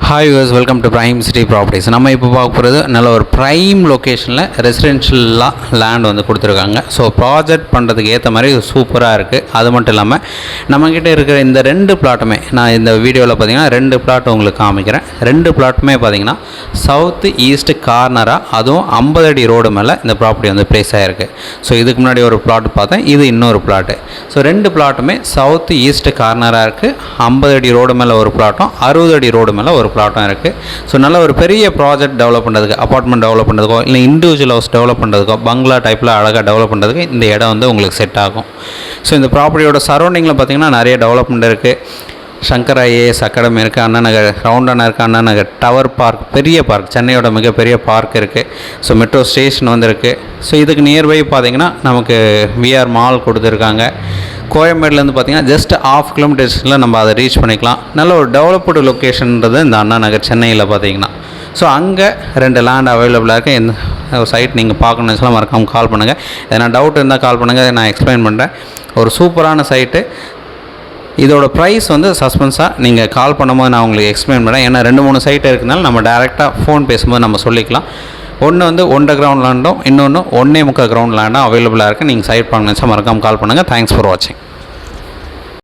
Hi use welcome to prime city properties. நம்ம இப்போ பார்க்க போகிறது நல்ல ஒரு ப்ரைம் லொக்கேஷனில் ரெசிடென்ஷியலாக லேண்ட் வந்து கொடுத்துருக்காங்க. ஸோ ப்ராஜெக்ட் பண்ணுறதுக்கு ஏற்ற மாதிரி சூப்பராக இருக்குது. அது மட்டும் இல்லாமல் நம்மக்கிட்ட இருக்கிற இந்த ரெண்டு பிளாட்டுமே நான் இந்த வீடியோவில் பார்த்தீங்கன்னா ரெண்டு பிளாட் உங்களுக்கு காமிக்கிறேன். ரெண்டு பிளாட்டுமே பார்த்தீங்கன்னா சவுத்து ஈஸ்ட் கார்னராக, அதுவும் 50 அடி ரோடு மேலே இந்த ப்ராப்பர்ட்டி வந்து ப்ளேஸ் ஆகிருக்கு. ஸோ இதுக்கு முன்னாடி ஒரு பிளாட் பார்த்தேன், இது இன்னொரு பிளாட்டு. ஸோ ரெண்டு பிளாட்டுமே சவுத்து ஈஸ்ட் கார்னராக இருக்குது. 50 அடி ரோடு மேலே ஒரு பிளாட்டும், 60 அடி ரோடு மேலே ஒரு பிளாட்டும் இருக்குது. ஸோ நல்ல ஒரு பெரிய ப்ராஜெக்ட் டெவலப் பண்ணுறதுக்கு, அப்பார்ட்மெண்ட் டெவலப் பண்ணுறதுக்கோ இல்லை இண்டிவிஜுவல் ஹவுஸ் டெவலப் பண்ணுறதுக்கோ, பங்களா டைப்பில் அழகாக டெவலப் பண்ணுறதுக்கு இந்த இடம் வந்து உங்களுக்கு செட் ஆகும். ஸோ இந்த ப்ராப்பர்ட்டியோட சரௌண்டிங்கில் பார்த்திங்கன்னா நிறைய டெவலப்மெண்ட் இருக்குது. சங்கர் ஐஏஎஸ் அகாடமி இருக்குது, அண்ணா நகர் ரவுண்டானா இருக்குது, அண்ணா நகர் டவர் பார்க், பெரிய பார்க், சென்னையோட மிகப்பெரிய பார்க் இருக்குது. ஸோ மெட்ரோ ஸ்டேஷன் வந்து இருக்குது. ஸோ இதுக்கு நியர்பை பார்த்திங்கன்னா நமக்கு விஆர் மால் கொடுத்துருக்காங்க. கோயம்பேடுலேருந்து பார்த்திங்கன்னா ஜஸ்ட் 1/2 கிலோமீட்டர்ஸில் நம்ம அதை ரீச் பண்ணிக்கலாம். நல்ல ஒரு டெவலப்டு லொக்கேஷன்றது இந்த அண்ணா நகர் சென்னையில் பார்த்திங்கன்னா. ஸோ அங்கே ரெண்டு லேண்ட் அவைலபிளாக இருக்குது. இந்த சைட் நீங்கள் பார்க்கணுன்னு சொல்ல மறக்காமல் கால் பண்ணுங்கள். எதனா டவுட் இருந்தால் கால் பண்ணுங்கள், நான் எக்ஸ்பிளைன் பண்ணுறேன். ஒரு சூப்பரான சைட்டு. இதோட ப்ரைஸ் வந்து சஸ்பென்ஸாக நீங்கள் கால் பண்ணும்போது நான் உங்களுக்கு எக்ஸ்பிளைன் பண்ணுறேன். ஏன்னா 2-3 சைட்டு இருக்கிறதுனால நம்ம டேரெக்டாக ஃபோன் பேசும்போது நம்ம சொல்லிக்கலாம். ஒன்று வந்து 1.5 கிரவுண்ட் லேண்டும், இன்னொன்று 1.25 கிரவுண்ட் லேண்டும் அவைலபிளாக இருக்குது. நீங்கள் சைட் பார்க்கணுன்னு மறக்காமல் கால் பண்ணுங்கள். தேங்க்ஸ் ஃபார் வாட்சிங்.